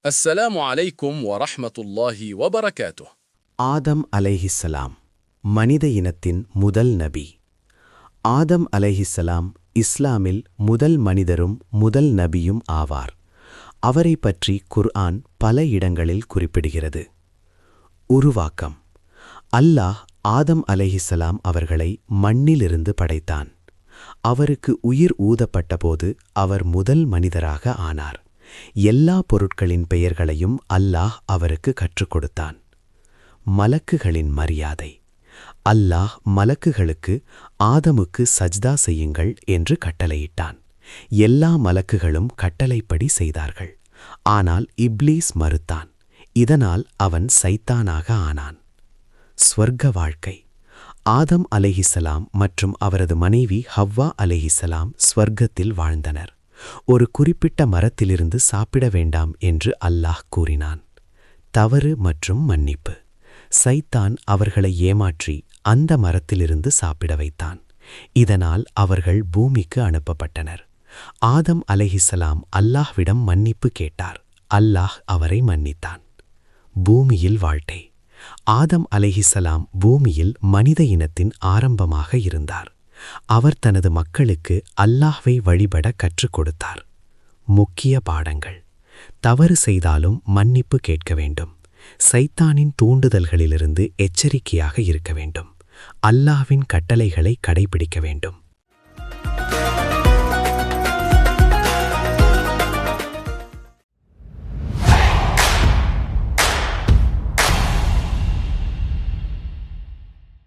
السلام عليكم ورحمة الله وبركاته. ஆதம் அலைஹிஸ்ஸலாம் மனித இனத்தின் முதல் நபி. ஆதம் அலைஹிஸ்ஸலாம் இஸ்லாமில் முதல் மனிதரும் முதல் நபியும் ஆவார். அவரை பற்றி குர்ஆன் பல இடங்களில் குறிப்பிடுகிறது. உருவாக்கம்: அல்லாஹ் ஆதம் அலைஹிஸ்ஸலாம் அவர்களை மண்ணிலிருந்து படைத்தான். அவருக்கு உயிர் ஊதப்பட்டபோது அவர் முதல் மனிதராக ஆனார். எல்லா பொருட்களின் பெயர்களையும் அல்லாஹ் அவருக்கு கற்றுக் கொடுத்தான். மலக்குகளின் மரியாதை: அல்லாஹ் மலக்குகளுக்கு ஆதமுக்கு சஜ்தா செய்யுங்கள் என்று கட்டளையிட்டான். எல்லா மலக்குகளும் கட்டளைப்படி செய்தார்கள். ஆனால் இப்லீஸ் மறுத்தான். இதனால் அவன் சைத்தானாக ஆனான். ஸ்வர்க்க வாழ்க்கை: ஆதம் அலைஹிஸ்ஸலாம் மற்றும் அவரது மனைவி ஹவ்வா அலைஹிஸ்ஸலாம் ஸ்வர்க்கத்தில் வாழ்ந்தனர். ஒரு குறிப்பிட்ட மரத்திலிருந்து சாப்பிட வேண்டாம் என்று அல்லாஹ் கூறினான். தவறு மற்றும் மன்னிப்பு: சைத்தான் அவர்களை ஏமாற்றி அந்த மரத்திலிருந்து சாப்பிட வைத்தான். இதனால் அவர்கள் பூமிக்கு அனுப்பப்பட்டனர். ஆதம் அலைஹிஸ்ஸலாம் அல்லாஹ்விடம் மன்னிப்பு கேட்டார். அல்லாஹ் அவரை மன்னித்தான். பூமியில் வாழ்க்கை: ஆதம் அலைஹிஸ்ஸலாம் பூமியில் மனித இனத்தின் ஆரம்பமாக இருந்தார். அவர் தனது மக்களுக்கு அல்லாஹ்வை வழிபட கற்றுக் கொடுத்தார். முக்கிய பாடங்கள்: தவறு செய்தாலும் மன்னிப்பு கேட்க வேண்டும். சைத்தானின் தூண்டுதல்களிலிருந்து எச்சரிக்கையாக இருக்க வேண்டும். அல்லாஹ்வின் கட்டளைகளை கடைபிடிக்க வேண்டும்.